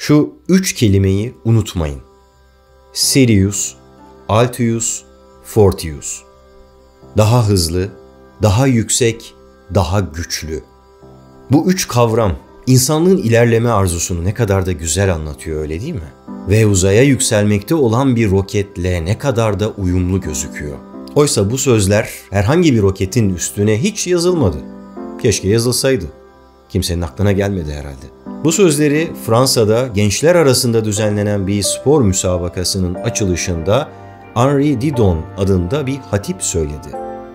Şu 3 kelimeyi unutmayın. Sirius, Altius, Fortius. Daha hızlı, daha yüksek, daha güçlü. Bu 3 kavram insanlığın ilerleme arzusunu ne kadar da güzel anlatıyor, öyle değil mi? Ve uzaya yükselmekte olan bir roketle ne kadar da uyumlu gözüküyor. Oysa bu sözler herhangi bir roketin üstüne hiç yazılmadı. Keşke yazılsaydı. Kimsenin aklına gelmedi herhalde. Bu sözleri Fransa'da gençler arasında düzenlenen bir spor müsabakasının açılışında Henri Didon adında bir hatip söyledi.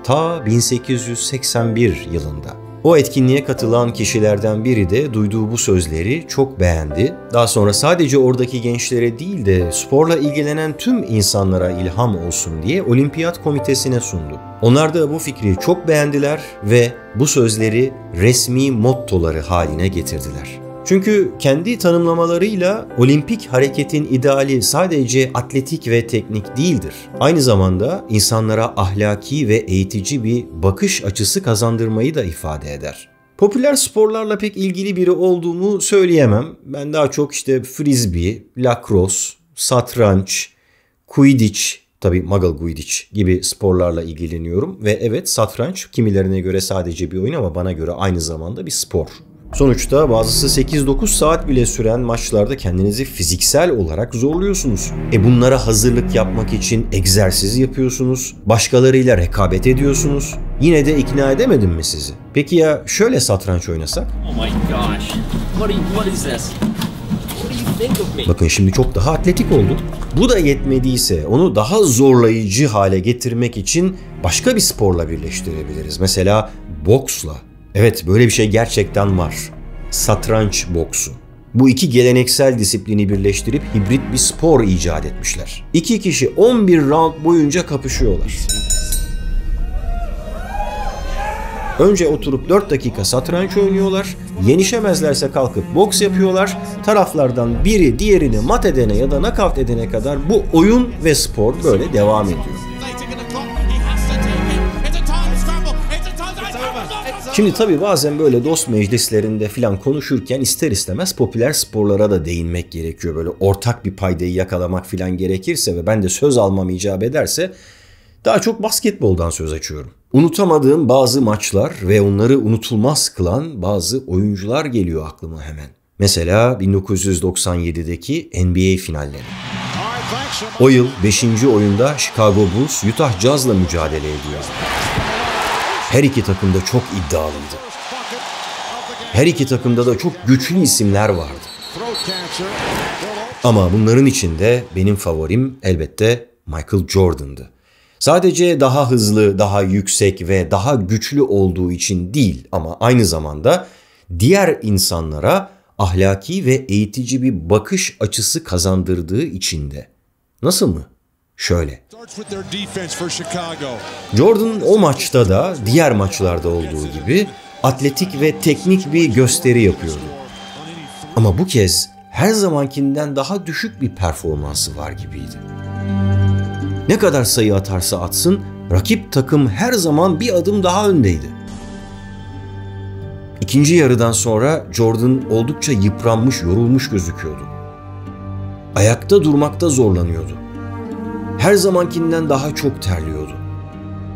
Ta 1881 yılında. O etkinliğe katılan kişilerden biri de duyduğu bu sözleri çok beğendi. Daha sonra sadece oradaki gençlere değil de sporla ilgilenen tüm insanlara ilham olsun diye Olimpiyat Komitesi'ne sundu. Onlar da bu fikri çok beğendiler ve bu sözleri resmi mottoları haline getirdiler. Çünkü kendi tanımlamalarıyla olimpik hareketin ideali sadece atletik ve teknik değildir. Aynı zamanda insanlara ahlaki ve eğitici bir bakış açısı kazandırmayı da ifade eder. Popüler sporlarla pek ilgili biri olduğumu söyleyemem. Ben daha çok frisbee, lacrosse, satranç, quidditch, tabii Muggle Quidditch gibi sporlarla ilgileniyorum. Ve evet, satranç kimilerine göre sadece bir oyun ama bana göre aynı zamanda bir spor. Sonuçta bazısı 8-9 saat bile süren maçlarda kendinizi fiziksel olarak zorluyorsunuz. Bunlara hazırlık yapmak için egzersiz yapıyorsunuz, başkalarıyla rekabet ediyorsunuz. Yine de ikna edemedim mi sizi? Peki ya şöyle satranç oynasak? Oh my gosh. What is this? Bakın şimdi çok daha atletik oldu. Bu da yetmediyse onu daha zorlayıcı hale getirmek için başka bir sporla birleştirebiliriz. Mesela boksla. Evet, böyle bir şey gerçekten var. Satranç boksu. Bu iki geleneksel disiplini birleştirip hibrit bir spor icat etmişler. İki kişi 11 round boyunca kapışıyorlar. Önce oturup 4 dakika satranç oynuyorlar. Yenişemezlerse kalkıp boks yapıyorlar. Taraflardan biri diğerini mat edene ya da knockout edene kadar bu oyun ve spor böyle devam ediyor. Şimdi tabii bazen böyle dost meclislerinde falan konuşurken ister istemez popüler sporlara da değinmek gerekiyor. Böyle ortak bir paydayı yakalamak falan gerekirse ve ben de söz almam icap ederse daha çok basketboldan söz açıyorum. Unutamadığım bazı maçlar ve onları unutulmaz kılan bazı oyuncular geliyor aklıma hemen. Mesela 1997'deki NBA finalleri. O yıl 5. oyunda Chicago Bulls Utah Jazz'la mücadele ediyor. Her iki takım da çok iddialıydı. Her iki takımda da çok güçlü isimler vardı. Ama bunların içinde benim favorim elbette Michael Jordan'dı. Sadece daha hızlı, daha yüksek ve daha güçlü olduğu için değil ama aynı zamanda diğer insanlara ahlaki ve eğitici bir bakış açısı kazandırdığı için de. Nasıl mı? Şöyle. Jordan o maçta da diğer maçlarda olduğu gibi atletik ve teknik bir gösteri yapıyordu. Ama bu kez her zamankinden daha düşük bir performansı var gibiydi. Ne kadar sayı atarsa atsın, rakip takım her zaman bir adım daha öndeydi. İkinci yarıdan sonra Jordan oldukça yıpranmış, yorulmuş gözüküyordu. Ayakta durmakta zorlanıyordu. Her zamankinden daha çok terliyordu.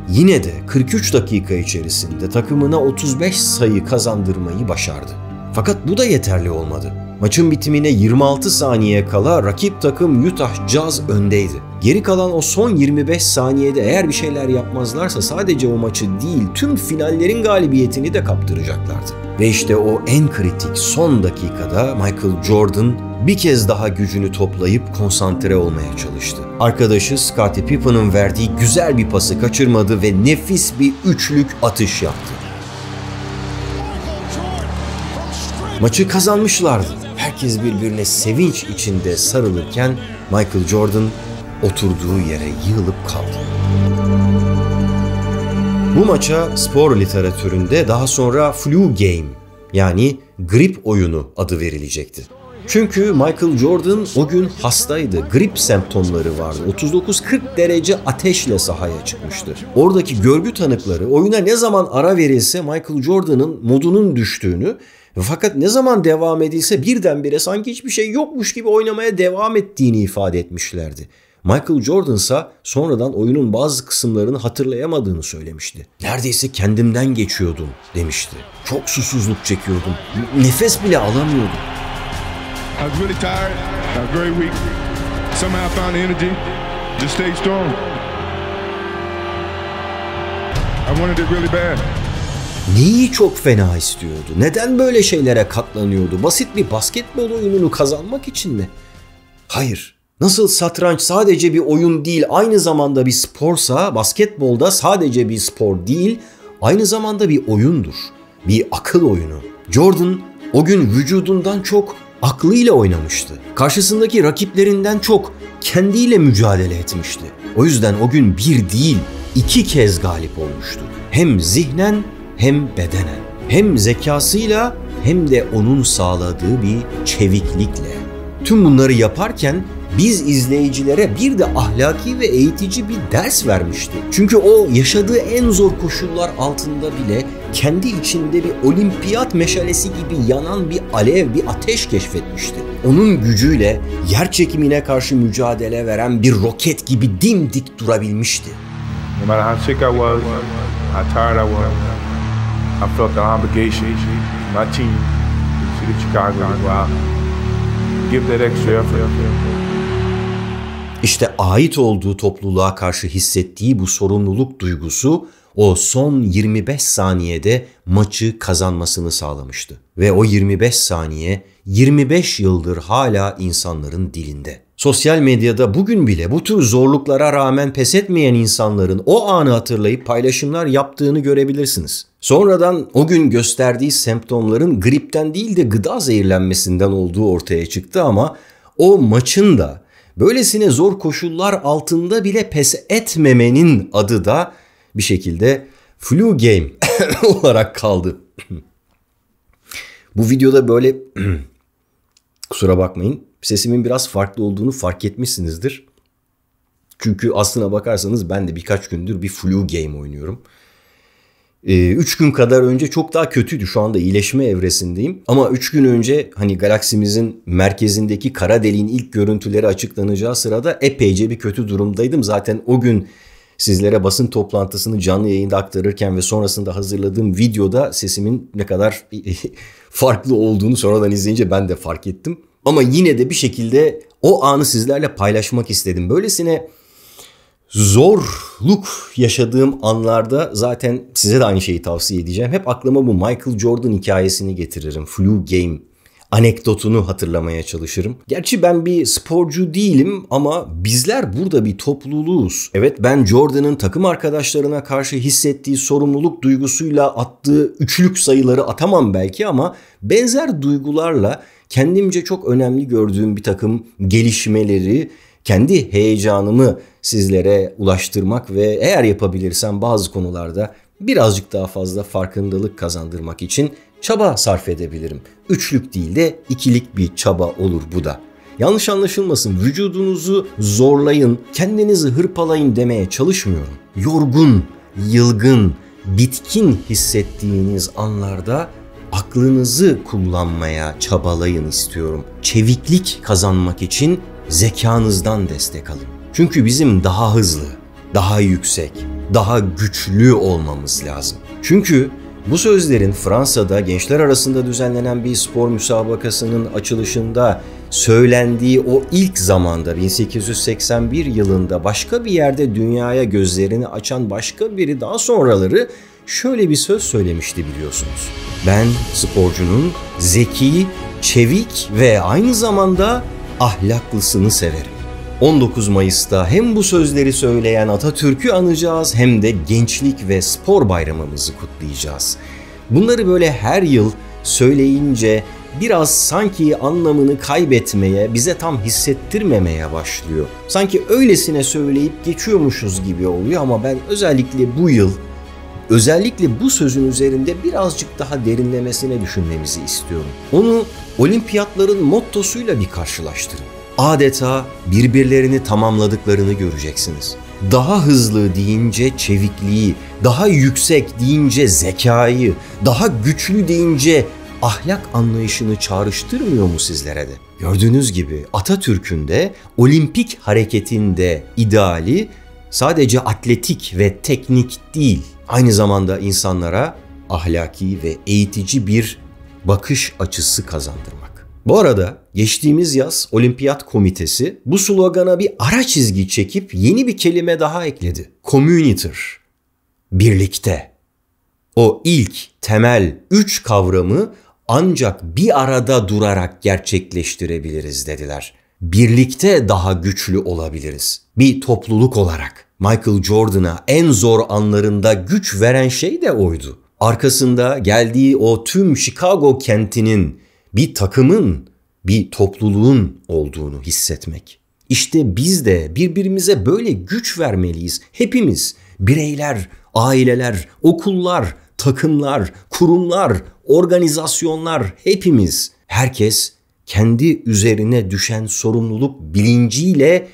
Yine de 43 dakika içerisinde takımına 35 sayı kazandırmayı başardı. Fakat bu da yeterli olmadı. Maçın bitimine 26 saniye kala rakip takım Utah Jazz öndeydi. Geri kalan o son 25 saniyede eğer bir şeyler yapmazlarsa sadece o maçı değil tüm finallerin galibiyetini de kaptıracaklardı. Ve işte o en kritik son dakikada Michael Jordan bir kez daha gücünü toplayıp konsantre olmaya çalıştı. Arkadaşı Scottie Pippen'ın verdiği güzel bir pası kaçırmadı ve nefis bir üçlük atış yaptı. Maçı kazanmışlardı. Herkes birbirine sevinç içinde sarılırken Michael Jordan oturduğu yere yığılıp kaldı. Bu maça spor literatüründe daha sonra flu game yani grip oyunu adı verilecekti. Çünkü Michael Jordan o gün hastaydı. Grip semptomları vardı. 39-40 derece ateşle sahaya çıkmıştı. Oradaki görgü tanıkları oyuna ne zaman ara verilse Michael Jordan'ın modunun düştüğünü Fakat ne zaman devam edilse birdenbire sanki hiçbir şey yokmuş gibi oynamaya devam ettiğini ifade etmişlerdi. Michael Jordan ise sonradan oyunun bazı kısımlarını hatırlayamadığını söylemişti. Neredeyse kendimden geçiyordum demişti. Çok susuzluk çekiyordum. Nefes bile alamıyordum. I was really tired. I was very weak. Somehow I found the energy to stay strong. I wanted it really bad. Neyi çok fena istiyordu? Neden böyle şeylere katlanıyordu? Basit bir basketbol oyununu kazanmak için mi? Hayır. Nasıl satranç sadece bir oyun değil, aynı zamanda bir sporsa, basketbolda sadece bir spor değil, aynı zamanda bir oyundur. Bir akıl oyunu. Jordan o gün vücudundan çok aklıyla oynamıştı. Karşısındaki rakiplerinden çok kendiyle mücadele etmişti. O yüzden o gün bir değil, 2 kez galip olmuştu. Hem zihnen hem bedenen. Hem zekasıyla hem de onun sağladığı bir çeviklikle. Tüm bunları yaparken biz izleyicilere bir de ahlaki ve eğitici bir ders vermişti. Çünkü o yaşadığı en zor koşullar altında bile kendi içinde bir olimpiyat meşalesi gibi yanan bir alev, bir ateş keşfetmişti. Onun gücüyle yer çekimine karşı mücadele veren bir roket gibi dimdik durabilmişti. No matter how sick I was, how tired I was, I felt an obligation to my team, to the Chicago, to go out, give that extra effort. İşte ait olduğu topluluğa karşı hissettiği bu sorumluluk duygusu o son 25 saniyede maçı kazanmasını sağlamıştı. Ve o 25 saniye 25 yıldır hala insanların dilinde. Sosyal medyada bugün bile bu tür zorluklara rağmen pes etmeyen insanların o anı hatırlayıp paylaşımlar yaptığını görebilirsiniz. Sonradan o gün gösterdiği semptomların gripten değil de gıda zehirlenmesinden olduğu ortaya çıktı ama o maçın da böylesine zor koşullar altında bile pes etmemenin adı da bir şekilde flu game olarak kaldı. Bu videoda böyle kusura bakmayın, sesimin biraz farklı olduğunu fark etmişsinizdir. Çünkü aslına bakarsanız ben de birkaç gündür bir flu game oynuyorum. 3 gün kadar önce çok daha kötüydü. Şu anda iyileşme evresindeyim. Ama 3 gün önce hani galaksimizin merkezindeki kara deliğin ilk görüntüleri açıklanacağı sırada epeyce bir kötü durumdaydım. Zaten o gün sizlere basın toplantısını canlı yayında aktarırken ve sonrasında hazırladığım videoda sesimin ne kadar farklı olduğunu sonradan izleyince ben de fark ettim. Ama yine de bir şekilde o anı sizlerle paylaşmak istedim. Böylesine zorluk yaşadığım anlarda zaten size de aynı şeyi tavsiye edeceğim. Hep aklıma bu Michael Jordan hikayesini getiririm. Flu game anekdotunu hatırlamaya çalışırım. Gerçi ben bir sporcu değilim ama bizler burada bir topluluğuz. Evet, ben Jordan'ın takım arkadaşlarına karşı hissettiği sorumluluk duygusuyla attığı üçlük sayıları atamam belki ama benzer duygularla kendimce çok önemli gördüğüm bir takım gelişmeleri, kendi heyecanımı sizlere ulaştırmak ve eğer yapabilirsem bazı konularda birazcık daha fazla farkındalık kazandırmak için çaba sarf edebilirim. Üçlük değil de ikilik bir çaba olur bu da. Yanlış anlaşılmasın, vücudunuzu zorlayın, kendinizi hırpalayın demeye çalışmıyorum. Yorgun, yılgın, bitkin hissettiğiniz anlarda aklınızı kullanmaya çabalayın istiyorum. Çeviklik kazanmak için zekanızdan destek alın. Çünkü bizim daha hızlı, daha yüksek, daha güçlü olmamız lazım. Çünkü bu sözlerin Fransa'da gençler arasında düzenlenen bir spor müsabakasının açılışında söylendiği o ilk zamanda 1881 yılında başka bir yerde dünyaya gözlerini açan başka biri daha sonraları şöyle bir söz söylemişti biliyorsunuz. Ben sporcunun zeki, çevik ve aynı zamanda ahlaklısını severim. 19 Mayıs'ta hem bu sözleri söyleyen Atatürk'ü anacağız hem de gençlik ve spor bayramımızı kutlayacağız. Bunları böyle her yıl söyleyince biraz sanki anlamını kaybetmeye, bize tam hissettirmemeye başlıyor. Sanki öylesine söyleyip geçiyormuşuz gibi oluyor ama ben özellikle bu yıl, özellikle bu sözün üzerinde birazcık daha derinlemesine düşünmemizi istiyorum. Onu olimpiyatların mottosuyla bir karşılaştırın. Adeta birbirlerini tamamladıklarını göreceksiniz. Daha hızlı deyince çevikliği, daha yüksek deyince zekayı, daha güçlü deyince ahlak anlayışını çağrıştırmıyor mu sizlere de? Gördüğünüz gibi Atatürk'ün de olimpik hareketin de ideali sadece atletik ve teknik değil, aynı zamanda insanlara ahlaki ve eğitici bir bakış açısı kazandırmak. Bu arada geçtiğimiz yaz Olimpiyat Komitesi bu slogana bir ara çizgi çekip yeni bir kelime daha ekledi. Communiter, birlikte. O ilk temel 3 kavramı ancak bir arada durarak gerçekleştirebiliriz dediler. Birlikte daha güçlü olabiliriz. Bir topluluk olarak. Michael Jordan'a en zor anlarında güç veren şey de oydu. Arkasında geldiği o tüm Chicago kentinin, bir takımın, bir topluluğun olduğunu hissetmek. İşte biz de birbirimize böyle güç vermeliyiz. Hepimiz, bireyler, aileler, okullar, takımlar, kurumlar, organizasyonlar, hepimiz. Herkes kendi üzerine düşen sorumluluk bilinciyle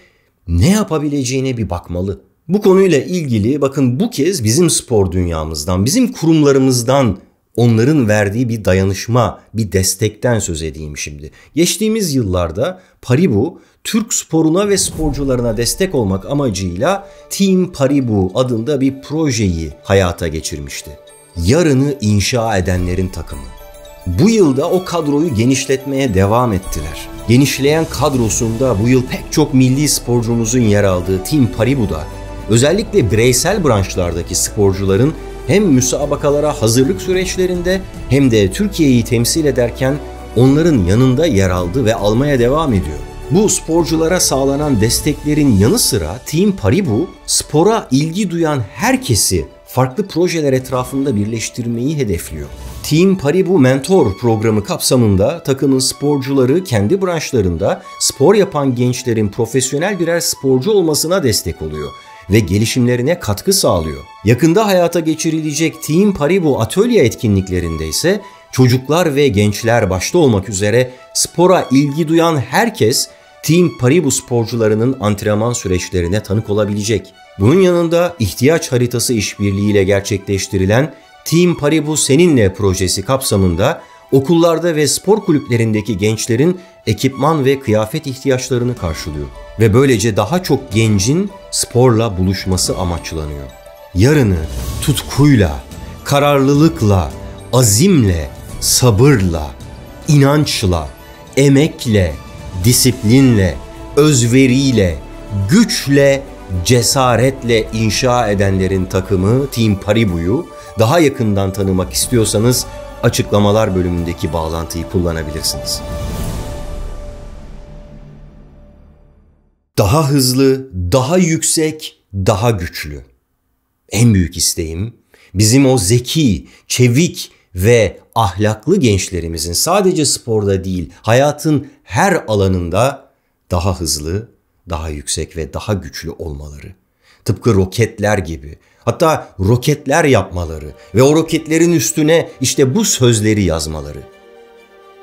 ne yapabileceğine bir bakmalı. Bu konuyla ilgili bakın bu kez bizim spor dünyamızdan, bizim kurumlarımızdan onların verdiği bir dayanışma, bir destekten söz edeyim şimdi. Geçtiğimiz yıllarda Paribu, Türk sporuna ve sporcularına destek olmak amacıyla Team Paribu adında bir projeyi hayata geçirmişti. Yarını inşa edenlerin takımı. Bu yılda o kadroyu genişletmeye devam ettiler. Genişleyen kadrosunda bu yıl pek çok milli sporcumuzun yer aldığı Team Paribu'da özellikle bireysel branşlardaki sporcuların hem müsabakalara hazırlık süreçlerinde hem de Türkiye'yi temsil ederken onların yanında yer aldı ve almaya devam ediyor. Bu sporculara sağlanan desteklerin yanı sıra Team Paribu, spora ilgi duyan herkesi farklı projeler etrafında birleştirmeyi hedefliyor. Team Paribu Mentor programı kapsamında takımın sporcuları kendi branşlarında spor yapan gençlerin profesyonel birer sporcu olmasına destek oluyor ve gelişimlerine katkı sağlıyor. Yakında hayata geçirilecek Team Paribu atölye etkinliklerinde ise çocuklar ve gençler başta olmak üzere spora ilgi duyan herkes Team Paribu sporcularının antrenman süreçlerine tanık olabilecek. Bunun yanında ihtiyaç haritası işbirliğiyle gerçekleştirilen Team Paribu Seninle projesi kapsamında okullarda ve spor kulüplerindeki gençlerin ekipman ve kıyafet ihtiyaçlarını karşılıyor. Ve böylece daha çok gencin sporla buluşması amaçlanıyor. Yarını tutkuyla, kararlılıkla, azimle, sabırla, inançla, emekle, disiplinle, özveriyle, güçle, cesaretle inşa edenlerin takımı Team Paribu'yu daha yakından tanımak istiyorsanız açıklamalar bölümündeki bağlantıyı kullanabilirsiniz. Daha hızlı, daha yüksek, daha güçlü. En büyük isteğim bizim o zeki, çevik ve ahlaklı gençlerimizin sadece sporda değil, hayatın her alanında daha hızlı, daha yüksek ve daha güçlü olmaları. Tıpkı roketler gibi. Hatta roketler yapmaları ve o roketlerin üstüne işte bu sözleri yazmaları.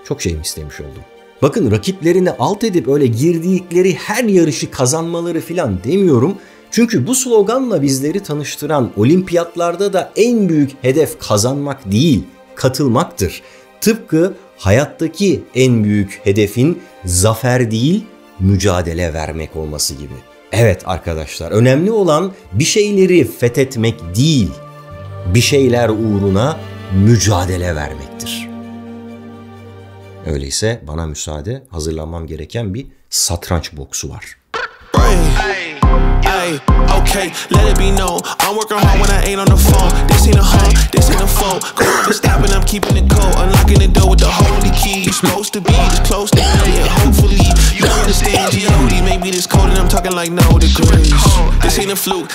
Çok şey mi istemiş oldum? Bakın rakiplerini alt edip öyle girdikleri her yarışı kazanmaları filan demiyorum. Çünkü bu sloganla bizleri tanıştıran olimpiyatlarda da en büyük hedef kazanmak değil, katılmaktır. Tıpkı hayattaki en büyük hedefin zafer değil, mücadele vermek olması gibi. Evet arkadaşlar, önemli olan bir şeyleri fethetmek değil, bir şeyler uğruna mücadele vermektir. Öyleyse bana müsaade, hazırlanmam gereken bir satranç boksu var. Ay, okay, let it be known. I'm working hard when I ain't on the phone. This ain't a home, this ain't a phone. Never stopping, I'm keeping it cold. Unlocking the door with the holy key. You're supposed to be this close to me, and hopefully you understand G.O.D. Maybe this cold and I'm talking like no degrees. This ain't a fluke.